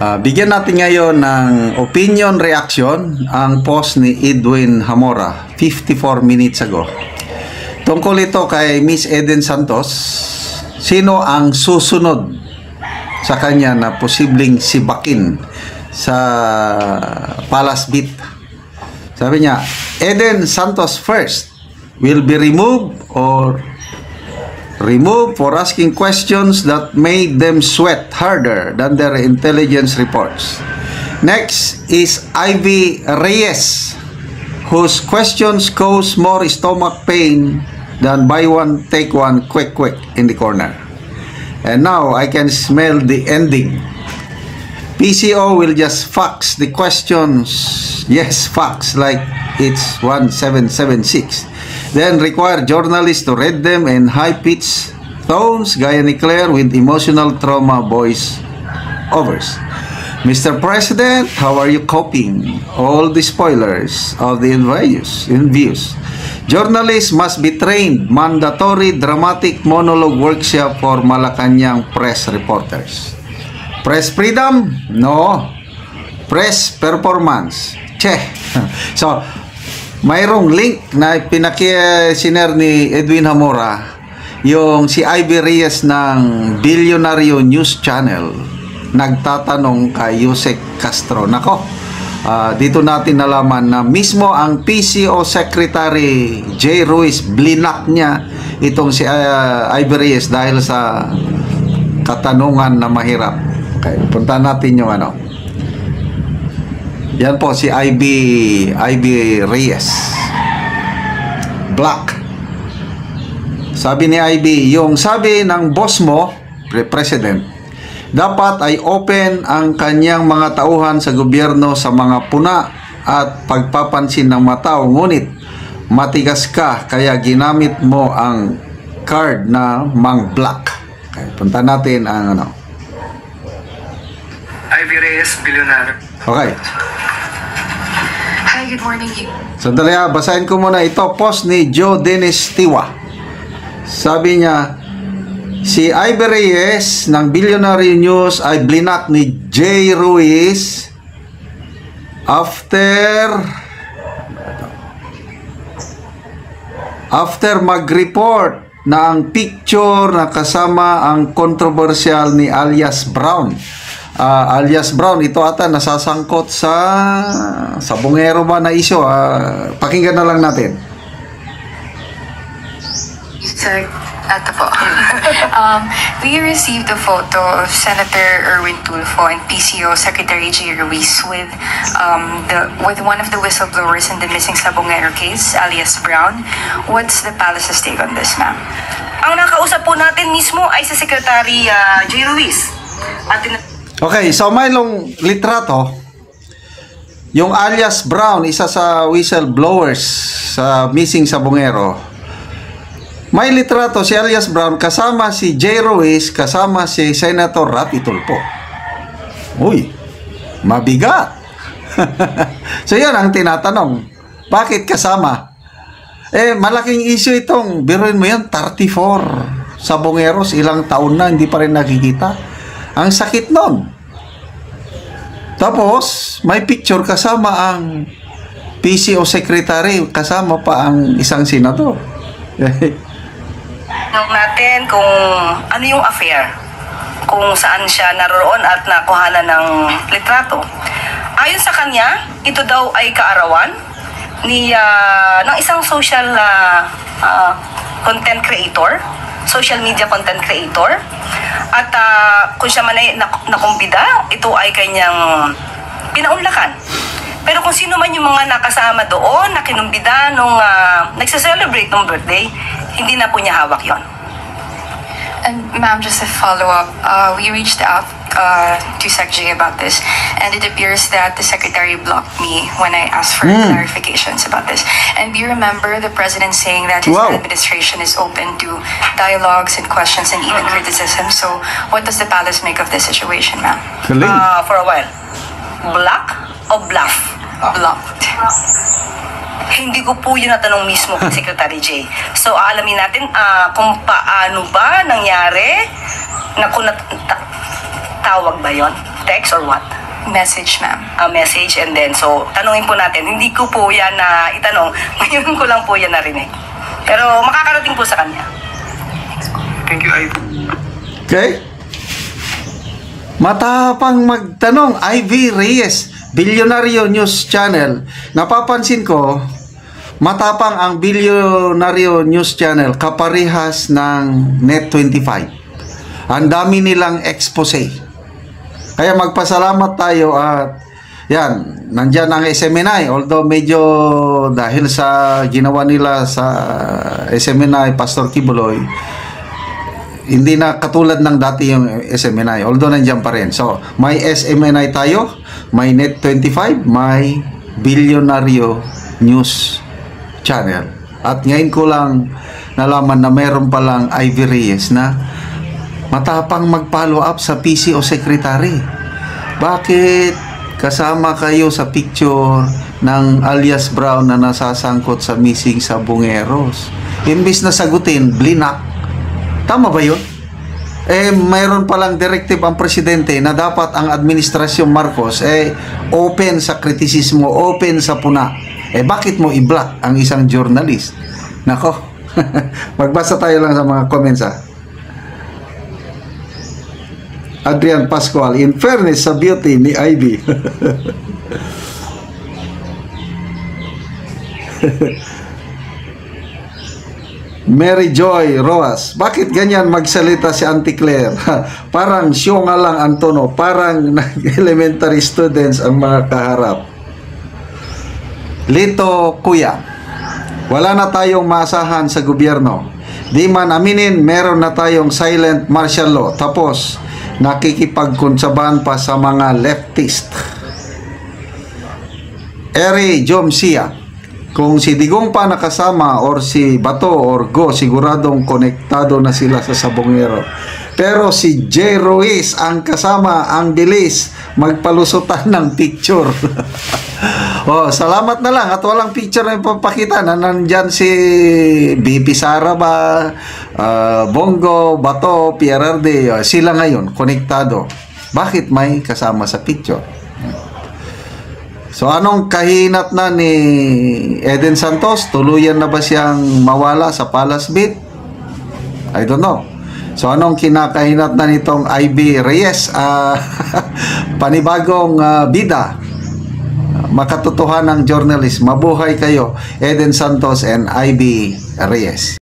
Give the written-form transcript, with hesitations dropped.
Bigyan natin ngayon ng opinion reaction ang post ni Edwin Zamora 54 minutes ago. Tungkol ito kay Miss Eden Santos, sino ang susunod sa kanya na posibleng sibakin sa Palace Beat? Sabi niya, Eden Santos first will be removed for asking questions that made them sweat harder than their intelligence reports. Next is Ivy Reyes, whose questions cause more stomach pain than buy one, take one, quick in the corner. And now I can smell the ending. PCO will just fax the questions, yes, fax like it's 1776. Then require journalists to read them in high-pitched tones, gaya ni Claire with emotional trauma voice overs. Mr. President, how are you coping? All the spoilers of the envious. Journalists must be trained. Mandatory dramatic monologue workshop for Malacanang press reporters. Press freedom? No. Press performance? Che. So, mayroong link na pinakishare ni Edwin Zamora, yung si Ivy Reyes ng Bilyonaryo News Channel nagtatanong kay Yusek Castro. Nako, dito natin nalaman na mismo ang PCO Secretary J. Ruiz blinak niya itong si Ivy Reyes dahil sa katanungan na mahirap. Okay, punta natin yung ano. Yan po si Ivy Reyes. Black. Sabi ni Ivy, yung sabi ng boss mo, President, dapat ay open ang kanyang mga tauhan sa gobyerno sa mga puna at pagpapansin ng matao. Ngunit matigas ka kaya ginamit mo ang card na Mang Black. Okay, punta natin ang ano. Ivy Reyes, Billionaire. Okay. Hi, good morning. Sandali basahin ko muna ito. Post ni Joe Dennis Tiwa. Sabi niya, si Ivy Reyes ng Billionaire News ay blinak ni J. Ruiz after mag-report na ang picture na kasama ang kontrobersyal ni alias Brown. Alias Brown, ito ata nasasangkot sa bungero ba na isyo. Pakinggan na lang natin. Sir, ito po. We received a photo of Senator Erwin Tulfo and PCO Secretary J. Ruiz with one of the whistleblowers in the missing Sabongero case, alias Brown. What's the palace's take on this, ma'am? Ang nakausap po natin mismo ay si Secretary J. Ruiz. Okay, so mayroong litrato. Yung alias Brown, isa sa whistleblowers sa missing Sabongero. May litrato si alias Brown kasama si J. Ruiz, kasama si Senator Rapi Tulfo. Uy, mabigat. So yan ang tinatanong. Bakit kasama? Malaking issue itong, biruin mo yan, 34 Sabongeros, ilang taon na, hindi pa rin nakikita. Ang sakit nun. Tapos, may picture kasama ang PCO Secretary, kasama pa ang isang senador. Natin kung ano yung affair, kung saan siya naroon at nakuhanan ng litrato. Ayon sa kanya, ito daw ay kaarawan ng isang social content creator, social media content creator. At kung siya man ay nakumbida, ito ay kanyang pinaunlakan. Pero kung sino man yung mga nakasama doon, na kinumbida nung nagsa-celebrate ng birthday, hindi na po niya hawak yon. And ma'am, just a follow-up, we reached out to Sec J about this, and it appears that the secretary blocked me when I asked for clarifications about this. And we remember the president saying that his administration is open to dialogues and questions and even criticism. So what does the palace make of this situation, ma'am? For a while. Block o bluff? Blocked. Hindi ko po yun natanong mismo kay Secretary J. So, aalamin natin kung paano ba nangyari na kung tawag ba yon. text or what? Message, ma'am. A message, and then so tanungin po natin. Hindi ko po yan na itanong, ngayon ko lang po yan narinig. Pero makakarating po sa kanya. Thank you, Ivy. Okay? Matapang magtanong, Ivy Reyes, Bilyonaryo News Channel. Napapansin ko, matapang ang Bilyonaryo News Channel kaparehas ng Net25. Ang dami nilang expose. Kaya magpasalamat tayo at yan, nandyan ang SMNI. Although medyo dahil sa ginawa nila sa SMNI, Pastor Kibuloy, hindi na katulad ng dati yung SMNI. Although nandyan pa rin. So, may SMNI tayo, may Net25, may Bilyonaryo News Channel. At ngayon ko lang nalaman na meron palang Ivy Reyes na matapang mag-follow up sa PCO Secretary. Bakit kasama kayo sa picture ng alias Brown na nasasangkot sa missing sa Bungeros? Imbis na sagutin, blinak. Tama ba yun? Mayroon palang directive ang presidente na dapat ang administrasyon Marcos open sa kritisismo, open sa puna. Bakit mo i-block ang isang journalist? Nako, magbasa tayo lang sa mga comments ha. Adrian Pascual, in fairness sa beauty ni Ivy. Mary Joy Roas, bakit ganyan magsalita si Auntie Claire? Parang siyo nga lang ang tono, parang elementary students ang mga kaharap. Lito Kuya, wala na tayong maasahan sa gobyerno. Di man aminin, meron na tayong silent martial law. Tapos, nakikipagkonsabahan pa sa mga leftist. Eri Jomsia, kung si Digong pa nakasama or si Bato or Go, siguradong konektado na sila sa Sabongero. Pero si J. Ruiz ang kasama, ang bilis magpalusutan ng picture. Salamat na lang at walang picture na ipapakita na nandyan si BP Sara ba, Bongo, Bato, PRRD, sila ngayon konektado. Bakit may kasama sa picture? So anong kahinat na ni Eden Santos? Tuluyan na ba siyang mawala sa Palace Beat? I don't know. So anong kinakahinat na nitong Ivy Reyes? Panibagong bida. Makatotohanan ng journalist. Mabuhay kayo, Eden Santos and Ivy Reyes.